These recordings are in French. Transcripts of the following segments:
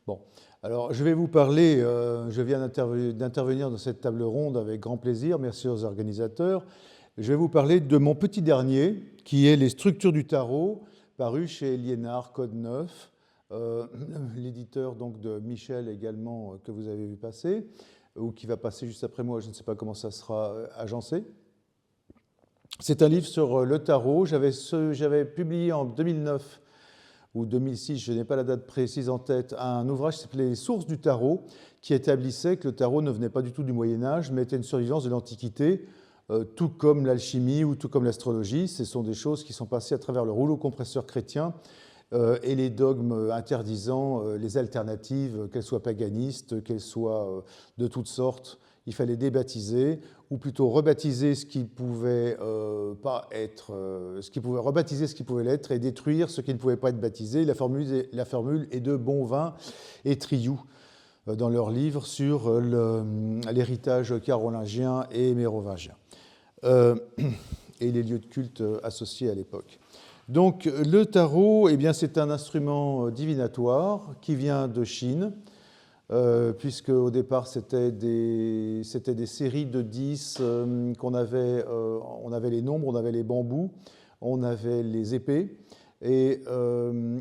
Bon, alors je vais vous parler, je viens d'intervenir dans cette table ronde avec grand plaisir, merci aux organisateurs. Je vais vous parler de mon petit dernier, qui est Les structures du tarot, paru chez Liénard, Code 9, l'éditeur donc de Michel également, que vous avez vu passer, ou qui va passer juste après moi, je ne sais pas comment ça sera agencé. C'est un livre sur le tarot, j'avais publié en 2009 ou 2006, je n'ai pas la date précise en tête, un ouvrage qui s'appelait Les sources du tarot, qui établissait que le tarot ne venait pas du tout du Moyen-Âge, mais était une survivance de l'Antiquité, tout comme l'alchimie ou tout comme l'astrologie. Ce sont des choses qui sont passées à travers le rouleau compresseur chrétien et les dogmes interdisant les alternatives, qu'elles soient paganistes, qu'elles soient de toutes sortes. Il fallait débaptiser, ou plutôt rebaptiser ce qui pouvait pas être, rebaptiser ce qui pouvait l'être et détruire ce qui ne pouvait pas être baptisé. La formule est de Bonvin et Triou dans leur livre sur l'héritage carolingien et mérovingien et les lieux de culte associés à l'époque. Donc le tarot, eh bien, c'est un instrument divinatoire qui vient de Chine, puisque au départ c'était des séries de 10 qu'on avait, on avait les nombres, on avait les bambous, on avait les épées et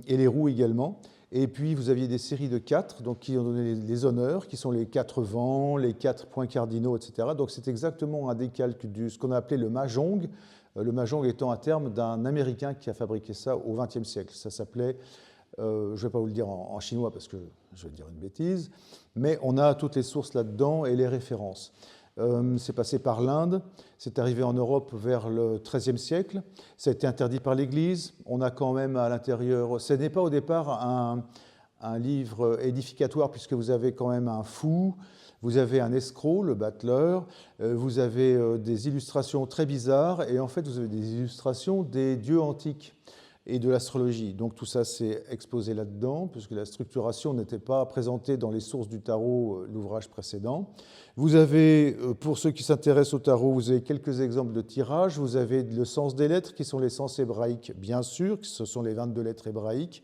les roues également. Et puis vous aviez des séries de 4, donc qui ont donné les honneurs, qui sont les 4 vents, les 4 points cardinaux, etc. Donc c'est exactement un décalque de ce qu'on a appelé le mahjong. Le mahjong étant un terme d'un Américain qui a fabriqué ça au XXe siècle. Ça s'appelait, je ne vais pas vous le dire en chinois parce que je vais dire une bêtise, mais on a toutes les sources là-dedans et les références. C'est passé par l'Inde, c'est arrivé en Europe vers le XIIIe siècle, ça a été interdit par l'Église, on a quand même à l'intérieur, ce n'est pas au départ un livre édificatoire puisque vous avez quand même un fou, vous avez un escroc, le battleur, vous avez des illustrations très bizarres et en fait vous avez des illustrations des dieux antiques et de l'astrologie. Donc tout ça s'est exposé là-dedans, puisque la structuration n'était pas présentée dans les sources du tarot, l'ouvrage précédent. Vous avez, pour ceux qui s'intéressent au tarot, vous avez quelques exemples de tirages. Vous avez le sens des lettres, qui sont les sens hébraïques, bien sûr, ce sont les 22 lettres hébraïques.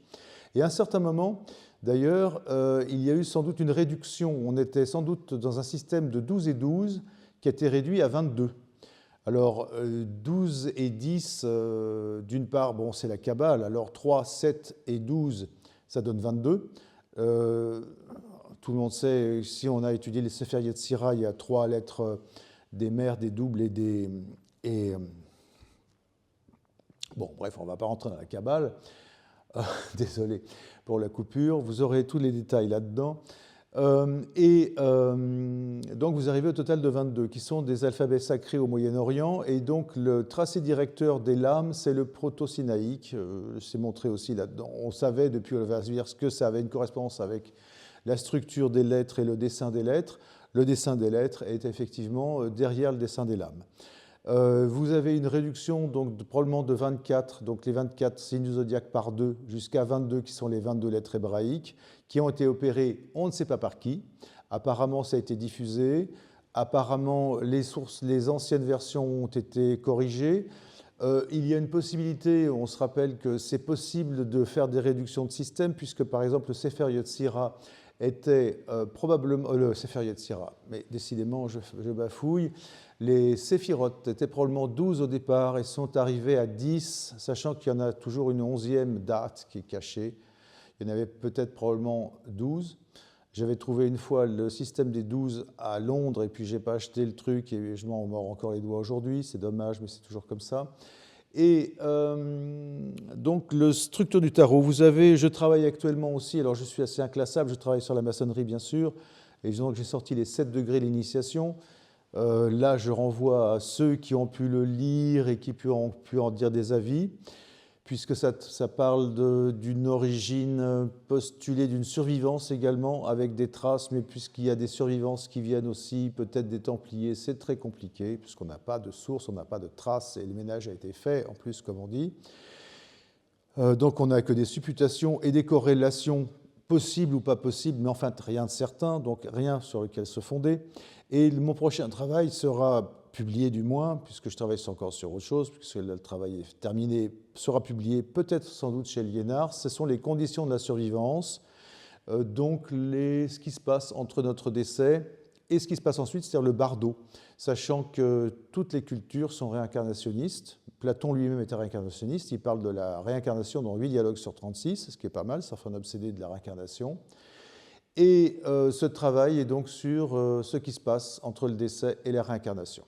Et à un certain moment, d'ailleurs, il y a eu sans doute une réduction. On était sans doute dans un système de 12 et 12 qui a été réduit à 22. Alors, 12 et 10, d'une part, bon, c'est la Kabbale. Alors, 3, 7 et 12, ça donne 22. Tout le monde sait, si on a étudié les Sefer Yetzirah, il y a 3 lettres des mères, des doubles et des... Bon, bref, on ne va pas rentrer dans la Kabbale. Désolé pour la coupure. Vous aurez tous les détails là-dedans. Donc vous arrivez au total de 22, qui sont des alphabets sacrés au Moyen-Orient, et donc le tracé directeur des lames, c'est le proto-sinaïque, c'est montré aussi là-dedans. On savait depuis le Vasvirs que ça avait une correspondance avec la structure des lettres et le dessin des lettres. Le dessin des lettres est effectivement derrière le dessin des lames. Vous avez une réduction donc probablement de 24, donc les 24 signes du zodiaque par 2, jusqu'à 22 qui sont les 22 lettres hébraïques, qui ont été opérées on ne sait pas par qui. Apparemment ça a été diffusé, apparemment les anciennes versions ont été corrigées. Il y a une possibilité, on se rappelle que c'est possible de faire des réductions de système, puisque par exemple le Sefer Yetzirah était probablement... le Sefer Yetzirah, mais décidément je bafouille. Les séphirotes étaient probablement 12 au départ et sont arrivés à 10, sachant qu'il y en a toujours une 11e date qui est cachée. Il y en avait peut-être probablement 12. J'avais trouvé une fois le système des 12 à Londres et puis je n'ai pas acheté le truc et je m'en mords encore les doigts aujourd'hui. C'est dommage, mais c'est toujours comme ça. Et donc, le structure du tarot, vous avez, je travaille actuellement aussi, alors je suis assez inclassable, je travaille sur la maçonnerie bien sûr, et donc j'ai sorti les 7 degrés de l'initiation. Là, je renvoie à ceux qui ont pu le lire et qui ont pu en dire des avis, puisque ça parle d'une origine postulée, d'une survivance également, avec des traces, mais puisqu'il y a des survivances qui viennent aussi, peut-être des Templiers, c'est très compliqué, puisqu'on n'a pas de source, on n'a pas de traces, et le ménage a été fait, en plus, comme on dit. Donc on n'a que des supputations et des corrélations possibles ou pas possibles, mais enfin rien de certain, donc rien sur lequel se fonder. Et mon prochain travail sera publié du moins, puisque je travaille encore sur autre chose, puisque le travail est terminé, sera publié peut-être sans doute chez Liénard. Ce sont les conditions de la survivance, donc ce qui se passe entre notre décès et ce qui se passe ensuite, c'est-à-dire le bardo, sachant que toutes les cultures sont réincarnationnistes. Platon lui-même était réincarnationniste, il parle de la réincarnation dans 8 dialogues sur 36, ce qui est pas mal, ça fait un obsédé de la réincarnation. Et ce travail est donc sur ce qui se passe entre le décès et la réincarnation.